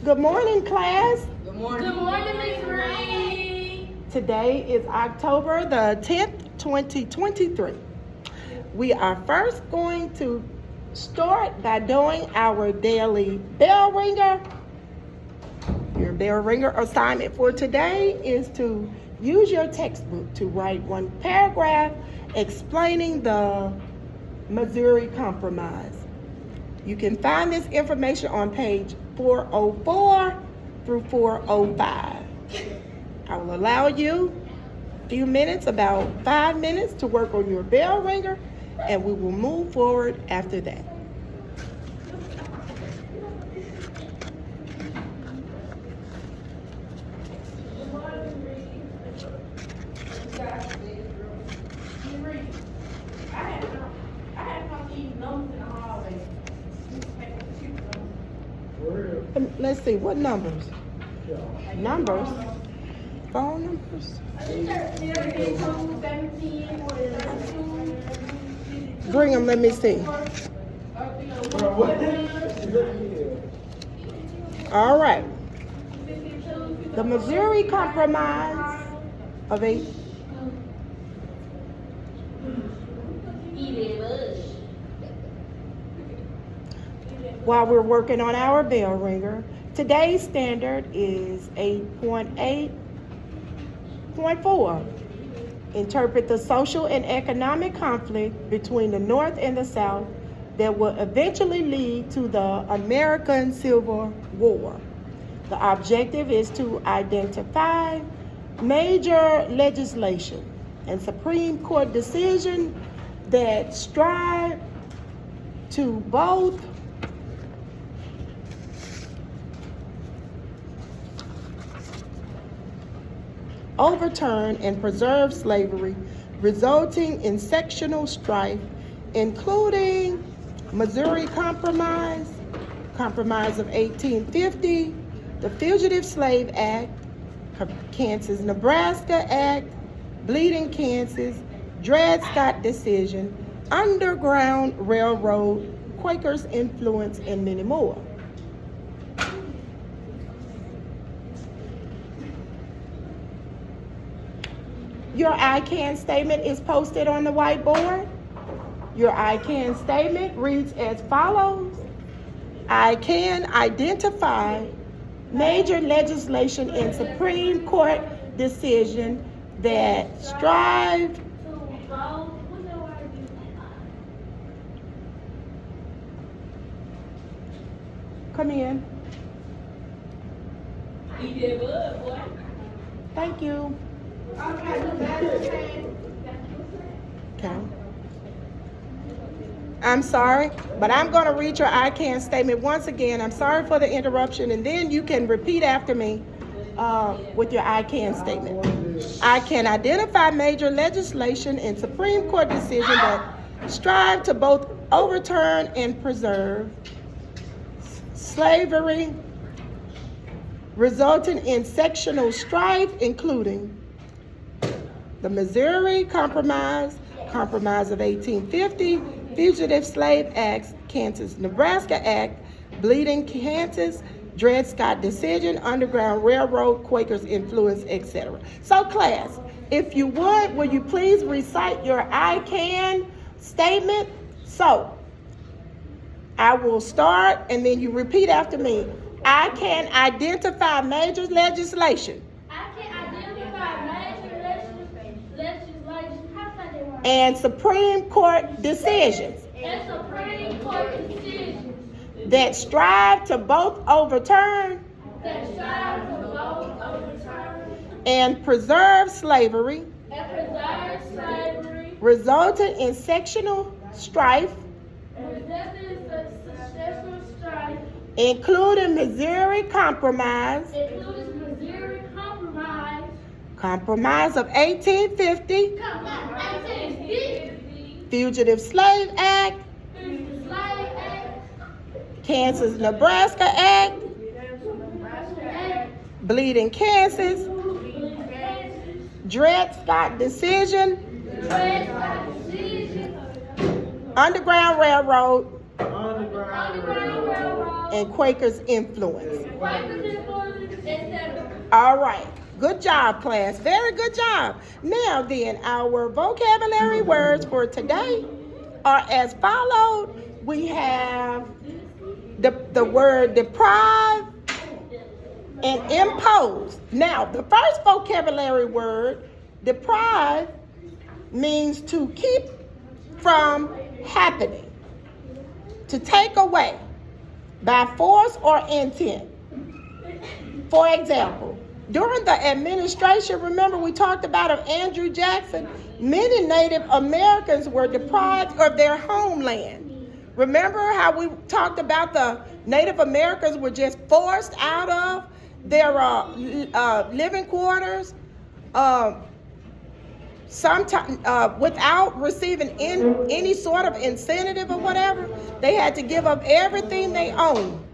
Good morning, class. Good morning. Good morning, Miss Marie. Today is October the 10th, 2023. We are first going to start by doing our daily bell ringer. Your bell ringer assignment for today is to use your textbook to write one paragraph explaining the Missouri Compromise. You can find this information on page 404 through 405. I will allow you a few minutes, about 5 minutes, to work on your bell ringer, and we will move forward after that. Let's see, what numbers? Numbers? Phone numbers? Bring them, let me see. All right. The Missouri Compromise of 8. While we're working on our bell ringer, today's standard is 8.8.4. Interpret the social and economic conflict between the North and the South that will eventually lead to the American Civil War. The objective is to identify major legislation and Supreme Court decision that strive to both overturn and preserve slavery, resulting in sectional strife, including Missouri Compromise, Compromise of 1850, the Fugitive Slave Act, Kansas-Nebraska Act, Bleeding Kansas, Dred Scott Decision, Underground Railroad, Quakers' Influence, and many more. Your I can statement is posted on the whiteboard. Your I can statement reads as follows. I can identify major legislation and Supreme Court decision that strive Come in. Thank you. Okay. I'm sorry, but I'm going to read your I can statement once again. I'm sorry for the interruption, and then you can repeat after me with your I can statement. I can identify major legislation and Supreme Court decision that strive to both overturn and preserve slavery, resulting in sectional strife, including the Missouri Compromise, Compromise of 1850, Fugitive Slave Acts, Kansas-Nebraska Act, Bleeding Kansas, Dred Scott Decision, Underground Railroad, Quakers' Influence, etc. So class, if you would, will you please recite your I can statement? So, I will start and then you repeat after me. I can identify major legislation. And Supreme Court decisions that strive to both overturn and preserve slavery, resulting in sectional strife, including Missouri Compromise, Compromise of 1850, Fugitive Slave Act, Kansas-Nebraska Act, Bleeding Kansas, Dred Scott Decision, Underground Railroad, and Quakers' influence. Quakers influence, etc. All right. Good job, class. Very good job. Now then, our vocabulary words for today are as followed. We have the word deprive and impose. Now, the first vocabulary word, deprive, means to keep from happening, to take away by force or intent. For example, during the administration, remember we talked about of Andrew Jackson, many Native Americans were deprived of their homeland. Remember how we talked about the Native Americans were just forced out of their living quarters, sometimes without receiving any sort of incentive or whatever. They had to give up everything they owned.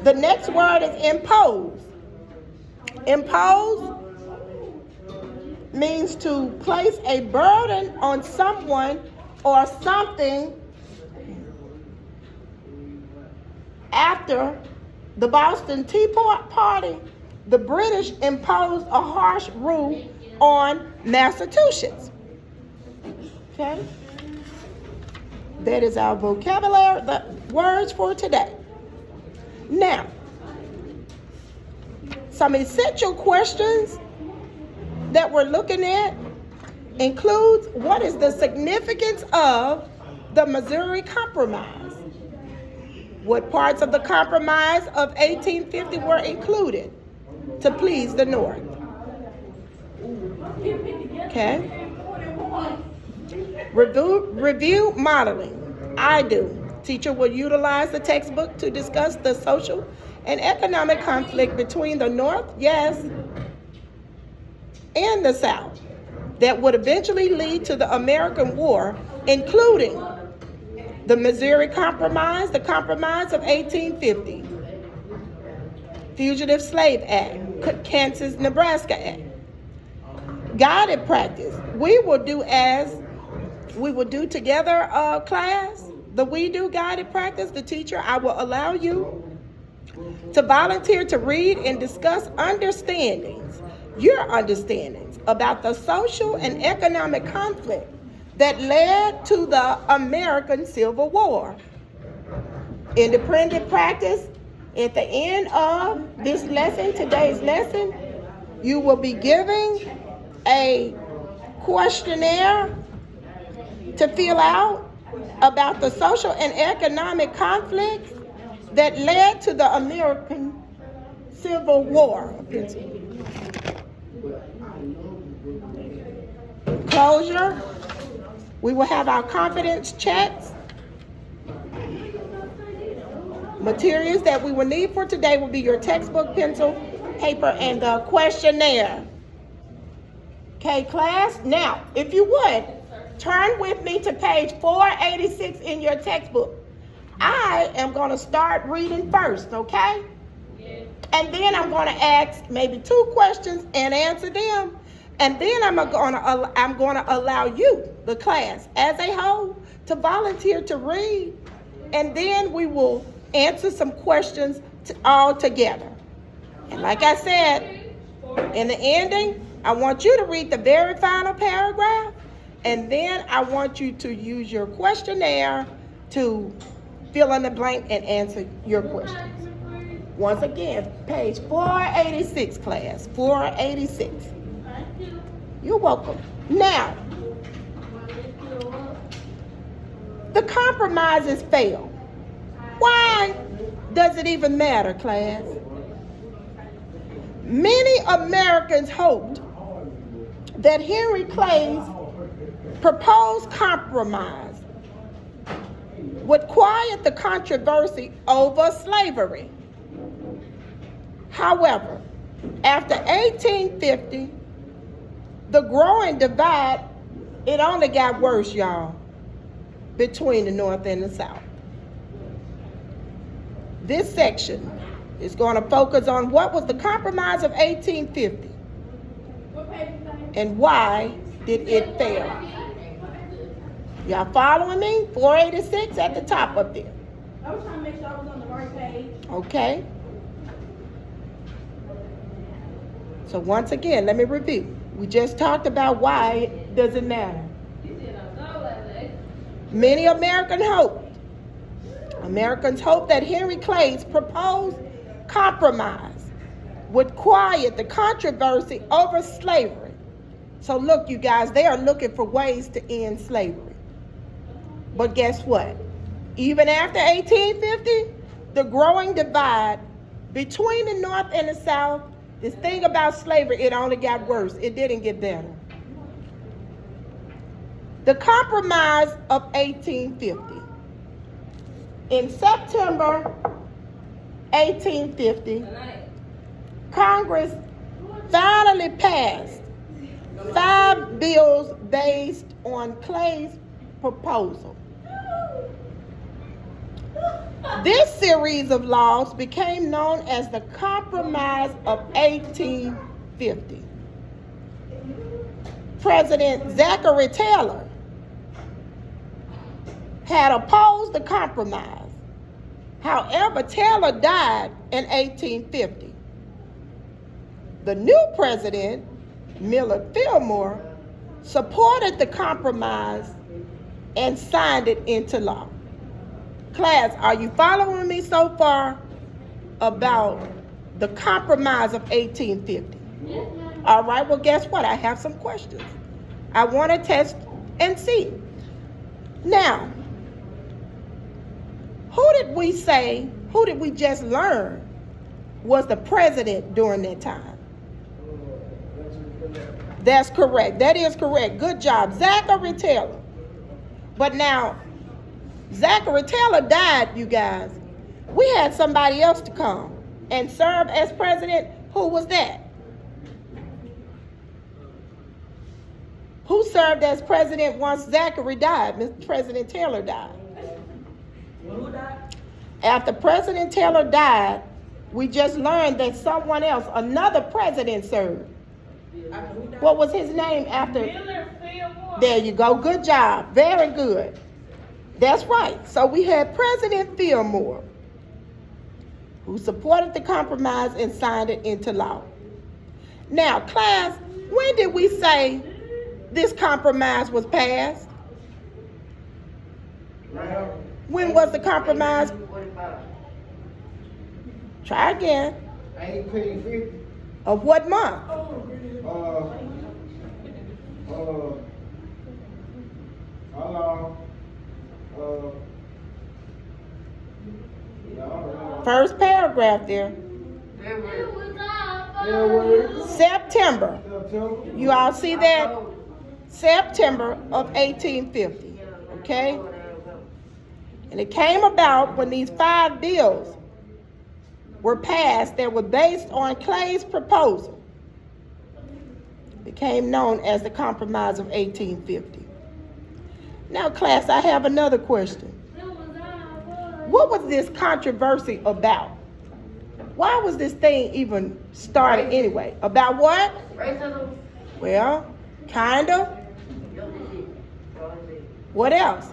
The next word is impose. Impose means to place a burden on someone or something. After the Boston Tea Party, the British imposed a harsh rule on Massachusetts. Okay? That is our vocabulary, the words for today. Now, some essential questions that we're looking at includes what is the significance of the Missouri Compromise? What parts of the Compromise of 1850 were included to please the North? Okay. Review modeling. I do. Teacher will utilize the textbook to discuss the social and economic conflict between the North, yes, and the South that would eventually lead to the American War, including the Missouri Compromise, the Compromise of 1850, Fugitive Slave Act, Kansas-Nebraska Act. Guided practice. We will do together, class, the We Do guided practice. The teacher, I will allow you to volunteer to read and discuss your understandings about the social and economic conflict that led to the American Civil War. Independent practice. At the end of this lesson, today's lesson, you will be giving a questionnaire to fill out about the social and economic conflicts that led to the American Civil War. Closure. We will have our confidence checks. Materials that we will need for today will be your textbook, pencil, paper, and the questionnaire. Okay, class? Now, if you would, turn with me to page 486 in your textbook. I am going to start reading first, okay? And then I'm going to ask maybe 2 questions and answer them. And then I'm going to allow you, the class, as a whole, to volunteer to read. And then we will answer some questions all together. And like I said, in the ending, I want you to read the very final paragraph. And then I want you to use your questionnaire to fill in the blank and answer your questions. Once again, page 486, class, 486. You're welcome. Now, the compromises failed. Why does it even matter, class? Many Americans hoped that Henry Clay's proposed compromise would quiet the controversy over slavery. However, after 1850, the growing divide, it only got worse, y'all, between the North and the South. This section is going to focus on what was the Compromise of 1850 and why did it fail. Y'all following me? 486 at the top up there. I was trying to make sure I was on the right page. Okay? So once again, let me review. We just talked about why it doesn't matter. Many Americans hope that Henry Clay's proposed compromise would quiet the controversy over slavery. So look, you guys, they are looking for ways to end slavery. But guess what? Even after 1850, the growing divide between the North and the South, this thing about slavery, it only got worse. It didn't get better. The Compromise of 1850. In September 1850, Congress finally passed 5 bills based on Clay's proposal. This series of laws became known as the Compromise of 1850. President Zachary Taylor had opposed the compromise. However, Taylor died in 1850. The new president, Millard Fillmore, supported the compromise and signed it into law. Class, are you following me so far about the Compromise of 1850? Yes, All right, well, guess what? I have some questions. I want to test and see. Now, who did we just learn was the president during that time? That's correct. That is correct. Good job, Zachary Taylor. But now, Zachary Taylor died, you guys. We had somebody else to come and serve as president. Who was that? Who served as president once Zachary died? Mr. President Taylor died. Who died? After President Taylor died, we just learned that someone else, another president, served. What was his name after? Millard Fillmore. There you go. Good job. Very good. That's right. So we had President Fillmore, who supported the compromise and signed it into law. Now, class, when did we say this compromise was passed? When was the compromise? Try again. 1850. Of what month? How long? First paragraph there. It was our February. September. September. You all see that? September of 1850. Okay? And it came about when these 5 bills were passed that were based on Clay's proposal. It became known as the Compromise of 1850. Now, class, I have another question. What was this controversy about? Why was this thing even started anyway? About what? Racism. Well, kinda. What else?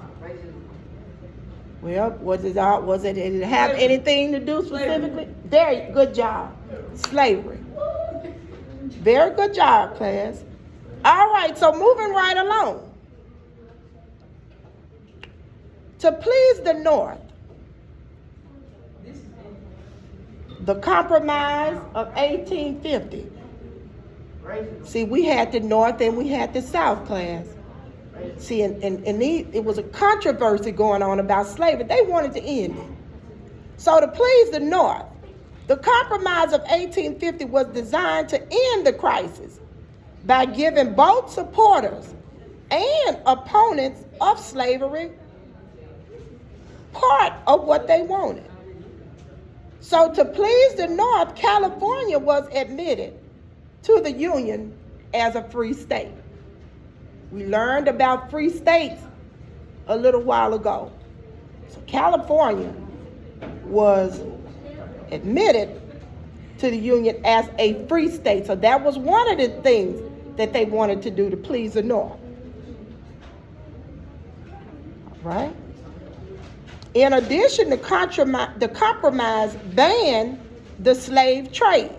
Racism. Well, did it have anything to do specifically? There, good job. Slavery. Very good job, class. All right, so moving right along. To please the North, the Compromise of 1850. Racism. See, we had the North and we had the South, class. See, it was a controversy going on about slavery. They wanted to end it. So to please the North, the Compromise of 1850 was designed to end the crisis by giving both supporters and opponents of slavery part of what they wanted. So to please the North, California was admitted to the Union as a free state. We learned about free states a little while ago. So California was admitted to the Union as a free state. So that was one of the things that they wanted to do to please the North. All right? In addition, the compromise banned the slave trade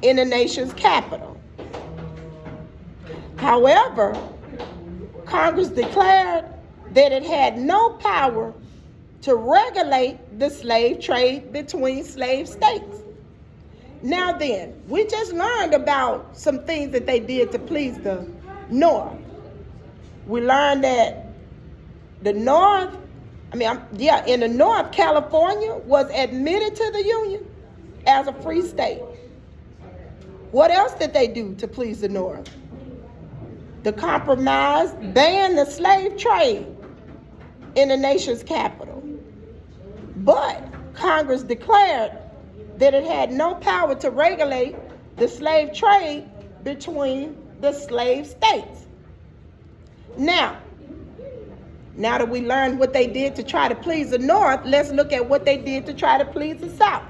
in the nation's capital. However, Congress declared that it had no power to regulate the slave trade between slave states. Now then, we just learned about some things that they did to please the North. We learned that the North, in the North, California was admitted to the Union as a free state. What else did they do to please the North? The compromise banned the slave trade in the nation's capital. But Congress declared that it had no power to regulate the slave trade between the slave states. Now that we learned what they did to try to please the North, let's look at what they did to try to please the South.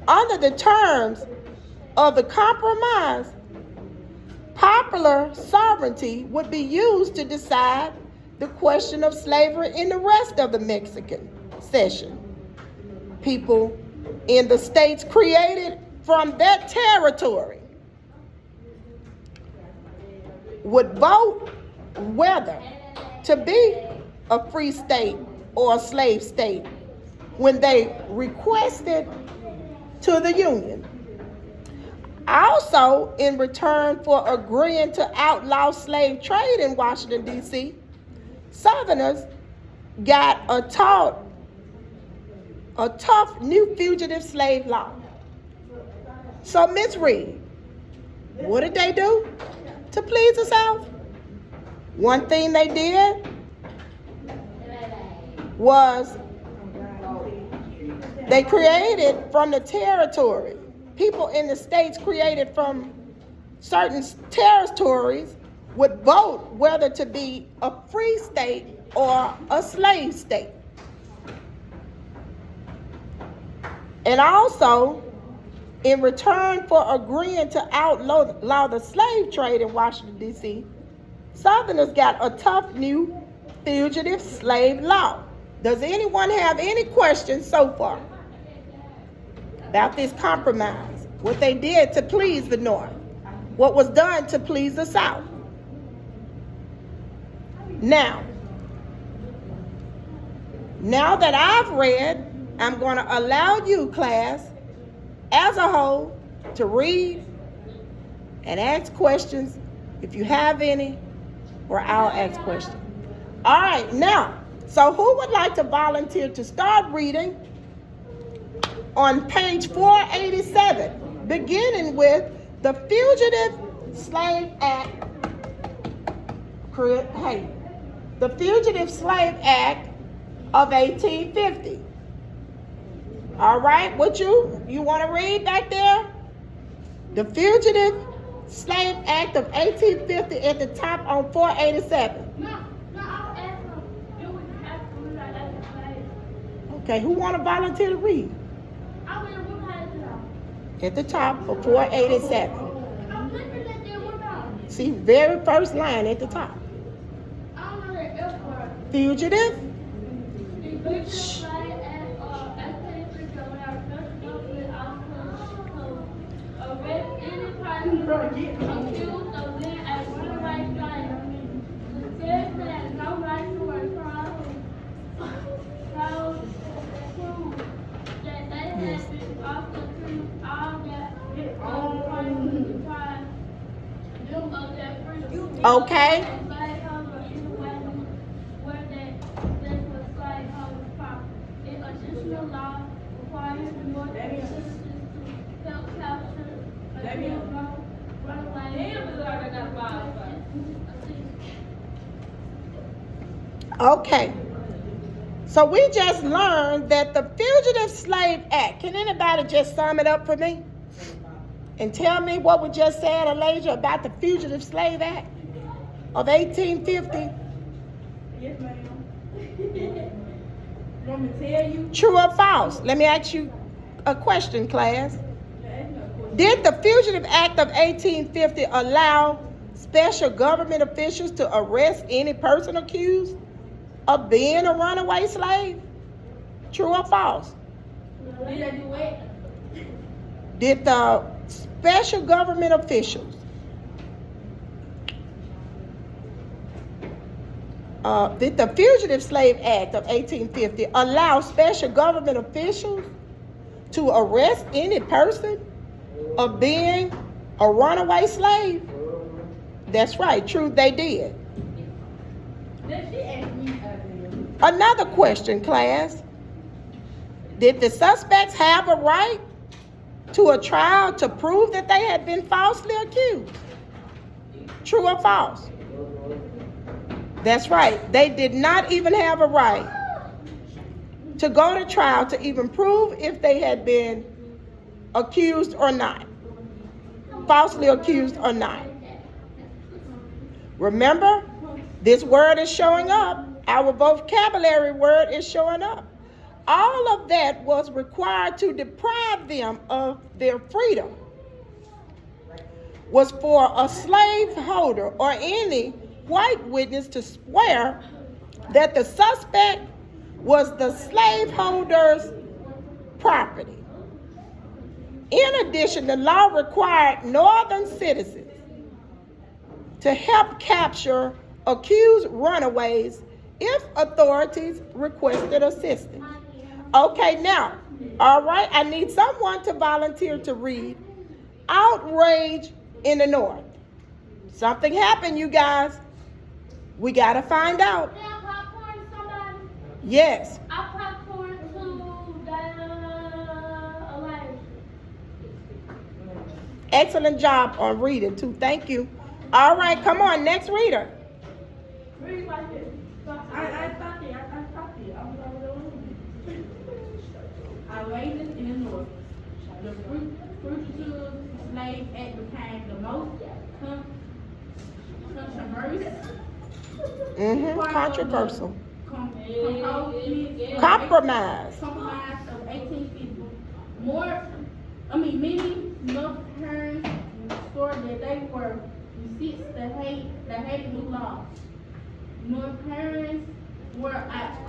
Under the terms of the compromise, popular sovereignty would be used to decide the question of slavery in the rest of the Mexican cession. People in the states created from that territory would vote whether to be a free state or a slave state when they requested to the Union. Also, in return for agreeing to outlaw slave trade in Washington, D.C., Southerners got a tough new fugitive slave law. So, Ms. Reed, what did they do to please the South? One thing they did was they created from the territory. People in the states created from certain territories would vote whether to be a free state or a slave state. And also, in return for agreeing to outlaw the slave trade in Washington, D.C., Southerners got a tough new fugitive slave law. Does anyone have any questions so far about this compromise? What they did to please the North? What was done to please the South? Now that I've read, I'm going to allow you, class, as a whole, to read and ask questions if you have any, or I'll ask questions. All right, now, so who would like to volunteer to start reading on page 487, beginning with the Fugitive Slave Act? The Fugitive Slave Act of 1850. All right, what you want to read back there? The Fugitive Slave Act of 1850 at the top on 487. No, I'll ask them. You would have to read that as a slave. Okay, who want to volunteer to read? I mean, what kind of At the top of 487. I'm looking at them without. See, very first line at the top. I don't know the F word. Fugitive. The Fugitive Slave Act of 1850 allowed federal government officers to arrest any person accused of being a runaway slave. The state has no right to a trial so prove that they have been offered to all that person to try them of their freedom. Okay. Additional law requires the more citizens to help capture runaway. Okay. So we just learned that the Fugitive Slave Act, can anybody just sum it up for me? And tell me what we just said, Elijah, about the Fugitive Slave Act of 1850? Yes, ma'am. You want me to tell you? True or false? Let me ask you a question, class. Did the Fugitive Act of 1850 allow special government officials to arrest any person accused of being a runaway slave? True or false? Did they do it? Did the special government officials, did the Fugitive Slave Act of 1850 allow special government officials to arrest any person of being a runaway slave? That's right, true, they did. Then she asked me Another question, class. Did the suspects have a right to a trial to prove that they had been falsely accused? True or false? That's right. They did not even have a right to go to trial to even prove if they had been accused or not. Falsely accused or not. Remember, this word is showing up. Our vocabulary word is showing up. All of that was required to deprive them of their freedom. Was for a slaveholder or any white witness to swear that the suspect was the slaveholder's property. In addition, the law required northern citizens to help capture accused runaways if authorities requested assistance. Okay, now, all right, I need someone to volunteer to read Outrage in the North. Something happened, you guys. We got to find out. Damn popcorn, somebody. Yes. I popcorn to the alive. Excellent job on reading, too. Thank you. All right, come on, next reader. Read like this. I thought it. I was over there. Outrageous in the North. The Fugitive Slave Act became the most Controversial. Compromise Compromise. of 1850. Many North parents restored that they were resist the hated new laws. North parents were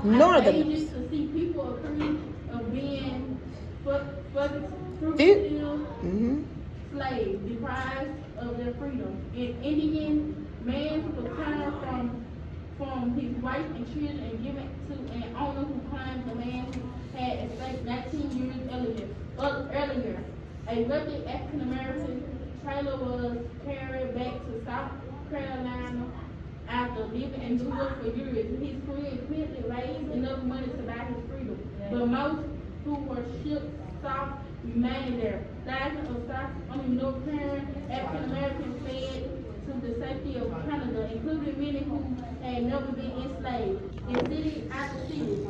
Northerners. outrageous to see people accused of being fugitive slaves, deprived of their freedom. An Indian man returned from his wife and children and given to an owner who claimed the man who had escaped 19 years earlier. A wealthy African American trailer was carried back to South Carolina after living in New York for years. His friend quickly raised enough money to buy his freedom, but most who were shipped south remained there. Thousands of North Carolina African Americans fled to the safety of Canada, including many who had never been enslaved. In city after city,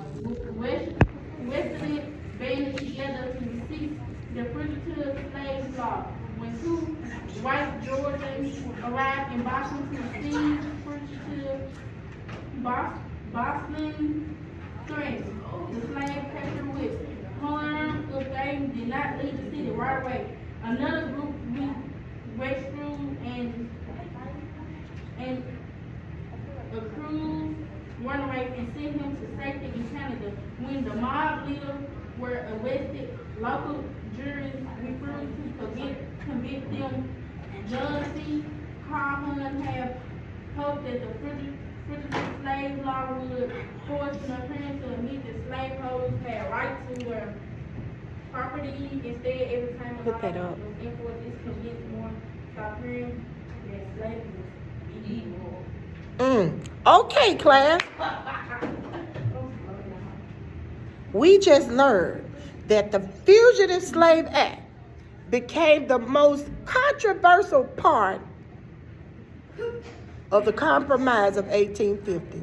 Westerners banded together to cease the fugitive slave law. When two white Georgians arrived in Boston to seize fugitive Boston threats, the slave catcher with harm of game did not leave the city right away. Another group rescued and accused runaways and sent him to safety in Canada. When the mob leaders were arrested, local juries refused to convict them. John C. Calhoun had hoped that the fugitive slave law would force the parents to admit that slaveholders had rights to their property. Instead, every time the law was enforced, it convinced more South Carolinians that slavery was illegal. Okay, class. We just learned that the Fugitive Slave Act became the most controversial part of the Compromise of 1850.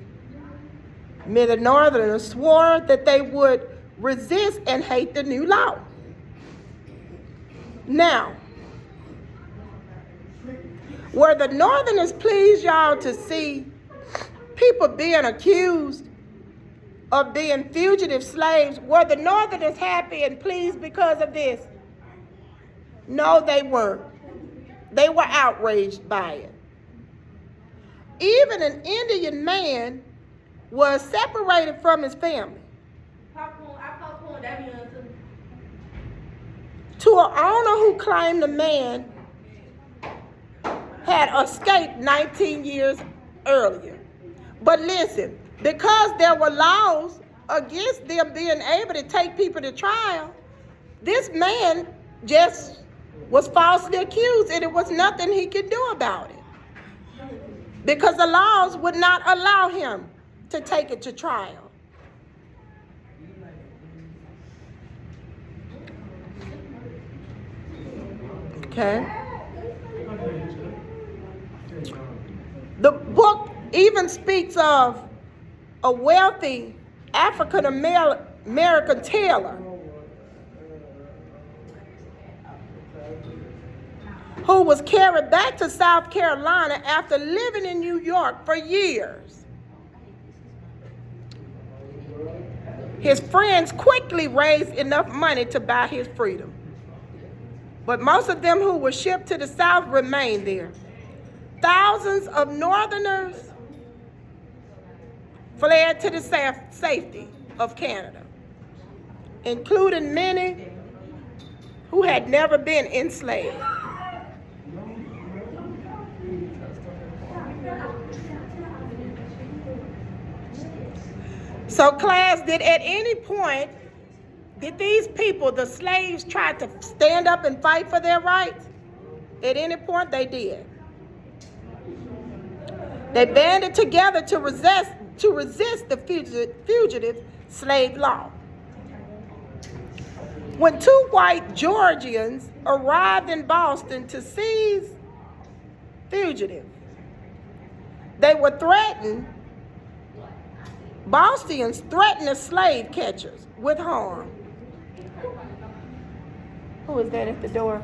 Many Northerners swore that they would resist and hate the new law. Now, were the Northerners pleased, y'all, to see people being accused of being fugitive slaves? Were the Northerners happy and pleased because of this? No, they weren't. They were outraged by it. Even an Indian man was separated from his family. Popcorn, I popcorn that young too. To an owner who claimed the man had escaped 19 years earlier. But listen, because there were laws against them being able to take people to trial, this man just was falsely accused, and it was nothing he could do about it. Because the laws would not allow him to take it to trial. Okay. The book even speaks of a wealthy African American tailor who was carried back to South Carolina after living in New York for years. His friends quickly raised enough money to buy his freedom. But most of them who were shipped to the South remained there. Thousands of Northerners fled to the safety of Canada, including many who had never been enslaved. So class, did at any point, did these people, the slaves, try to stand up and fight for their rights? At any point they did. They banded together to resist the fugitive slave law. When two white Georgians arrived in Boston to seize fugitives, they were threatened. Bostonians threatened the slave catchers with harm. Who is that at the door?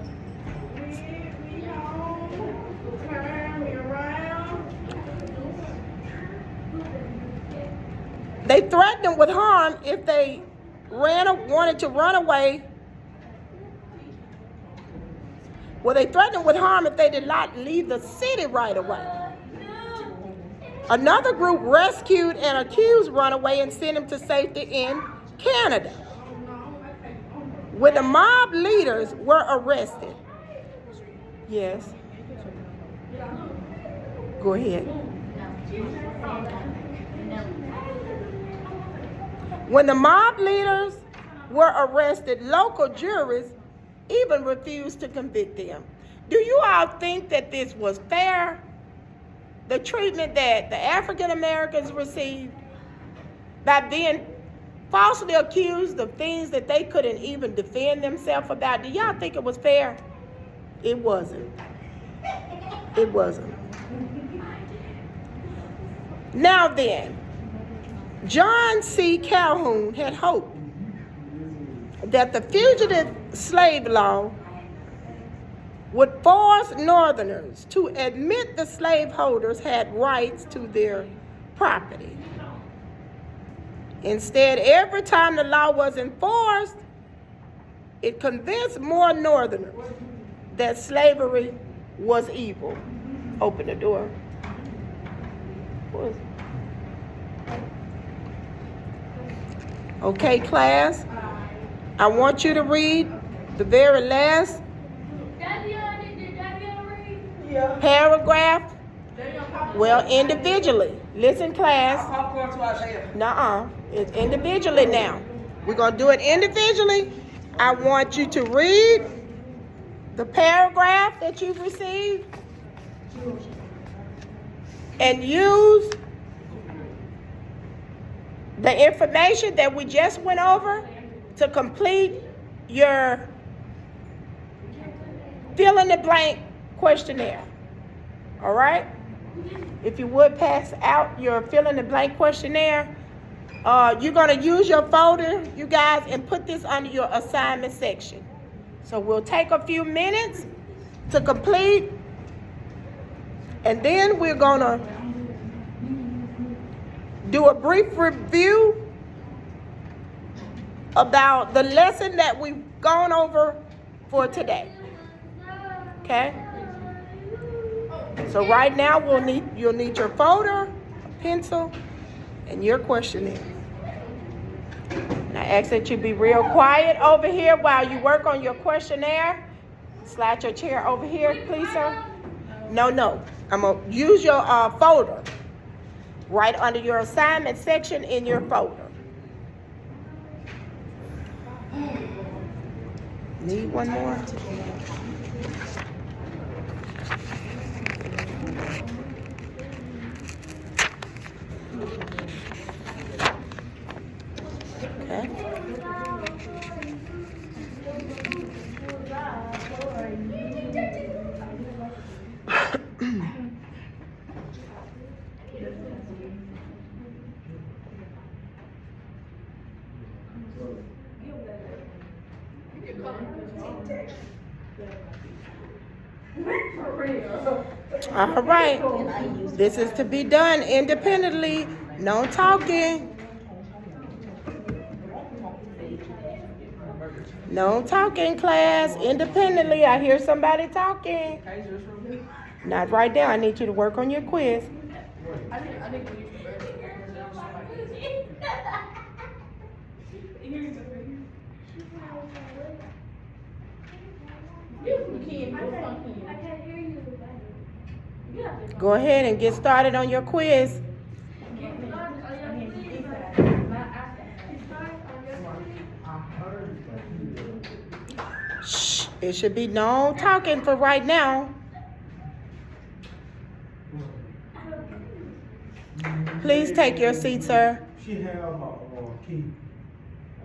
They threatened them with harm if they wanted to run away. Well, they threatened them with harm if they did not leave the city right away. Another group rescued an accused runaway and sent him to safety in Canada, where the mob leaders were arrested. Yes. Go ahead. When the mob leaders were arrested, local juries even refused to convict them. Do you all think that this was fair? The treatment that the African Americans received by being falsely accused of things that they couldn't even defend themselves about. Do y'all think it was fair? It wasn't. It wasn't. Now then, John C. Calhoun had hoped that the fugitive slave law would force Northerners to admit the slaveholders had rights to their property. Instead, every time the law was enforced, it convinced more Northerners that slavery was evil. Open the door. Okay, class, I want you to read the very last paragraph. Well, individually. Listen, class. Nuh-uh. It's individually now. We're going to do it individually. I want you to read the paragraph that you've received and use the information that we just went over to complete your fill-in-the-blank questionnaire. All right? If you would pass out your fill-in-the-blank questionnaire, you're going to use your folder, you guys, and put this under your assignment section. So we'll take a few minutes to complete, and then we're going to do a brief review about the lesson that we've gone over for today. Okay? So right now you'll need your folder, a pencil, and your questionnaire. And I ask that you be real quiet over here while you work on your questionnaire. Slide your chair over here, please, sir. No. I'm going to use your folder right under your assignment section in your folder. Need one more? Okay. All right. This is to be done independently. No talking. No talking, class. Independently. I hear somebody talking. Not right now. I need you to work on your quiz. Go ahead and get started on your quiz. Shh, it should be no talking for right now. Please take your seat, sir. She have a key.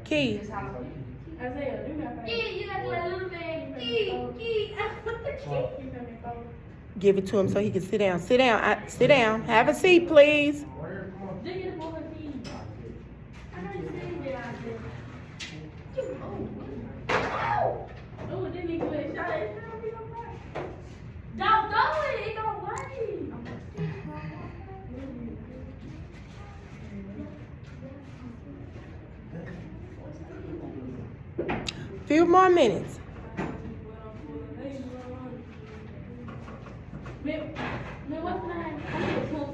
Key. Isaiah, do that. You got that little man. Key. Give it to him so he can sit down. Sit down. Sit down. Have a seat, please. Oh, didn't he quit? Don't do it. It don't work. Few more minutes. Man, what's the name? I need a pencil.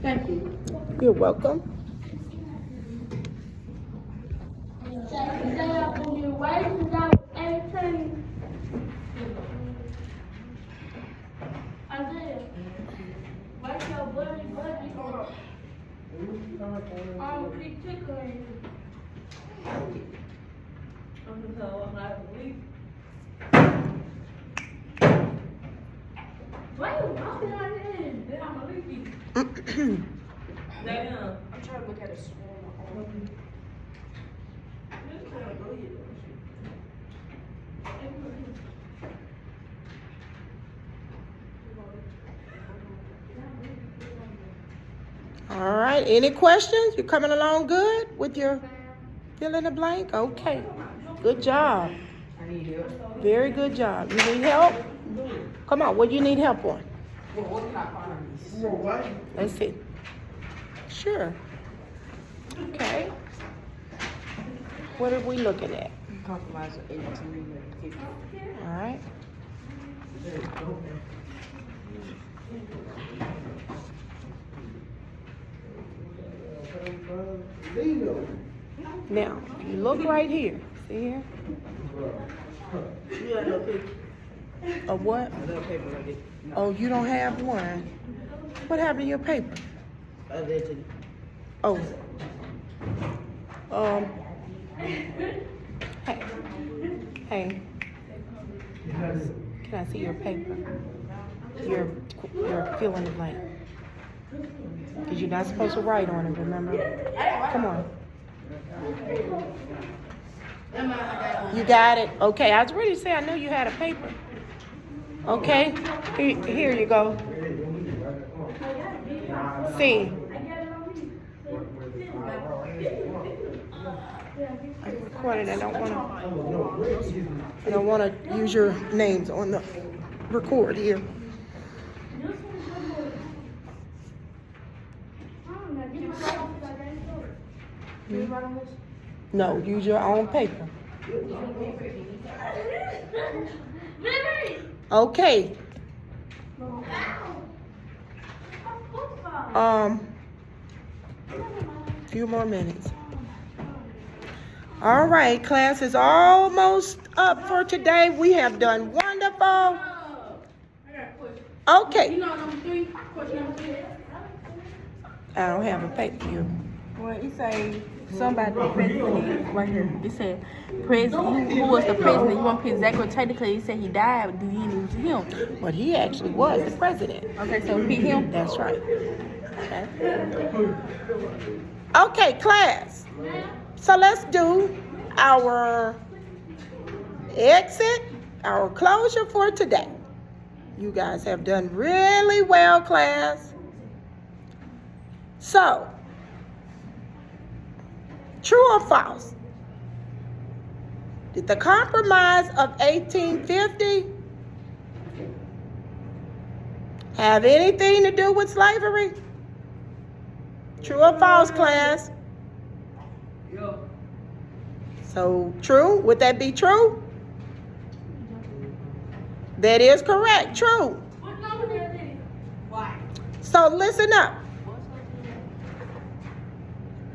Thank you. You're welcome. When you're waiting out 18. Isaiah, what's your buddy keep tickling. Why you walking on in? Then I'm gonna leave you. I'm trying to look at a swarm. All right. Any questions? You coming along good with your fill in the blank? Okay. Good job. I need help. Very good job. You need help? Come on. What do you need help on? Well, what can I find on this? What? Let's see. Sure. Okay. What are we looking at? Compromise of 18 and 50. All right. Now, if you look right here. See here? You got no paper. Of what? No paper like it. Oh, you don't have one. What happened to your paper? Allegedly. Oh. Hey. Can I see your paper? Your fill in the blank. Because you're not supposed to write on it, remember? Come on. You got it? Okay, I was ready to say I knew you had a paper. Okay, here you go. See. I'm recording. I don't want to use your names on the record here. No, use your own paper. Okay. Few more minutes. All right, class is almost up for today. We have done wonderful. I got a question. Okay. You know number 3? Question number 3. I don't have a paper here. Well, it say somebody president right here. It said president. Who was the president? You want to pick Zachary Taylor because he said he died, but you didn't lose him. But he actually was the president. Okay, so pick him. That's right. Okay, class. So let's do our exit, our closure for today. You guys have done really well, class. So, true or false? Did the Compromise of 1850 have anything to do with slavery? True or false, class? So, true? Would that be true? That is correct. True. So, listen up.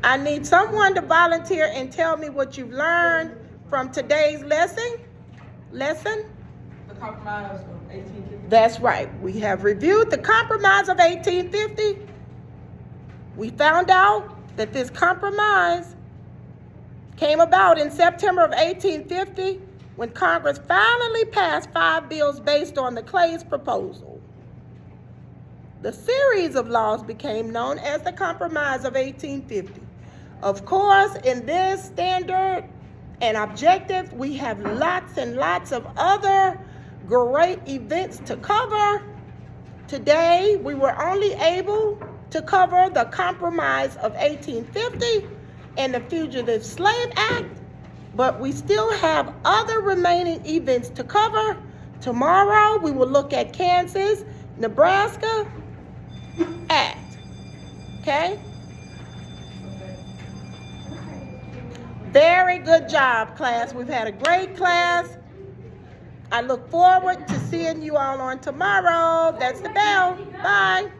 I need someone to volunteer and tell me what you've learned from today's lesson. The Compromise of 1850. That's right. We have reviewed the Compromise of 1850. We found out that this compromise came about in September of 1850 when Congress finally passed 5 bills based on the Clay's proposal. The series of laws became known as the Compromise of 1850. Of course, in this standard and objective, we have lots and lots of other great events to cover. Today, we were only able to cover the Compromise of 1850 and the Fugitive Slave Act, but we still have other remaining events to cover. Tomorrow, we will look at Kansas, Nebraska Act, okay? Very good job, class. We've had a great class. I look forward to seeing you all on tomorrow. That's the bell. Bye.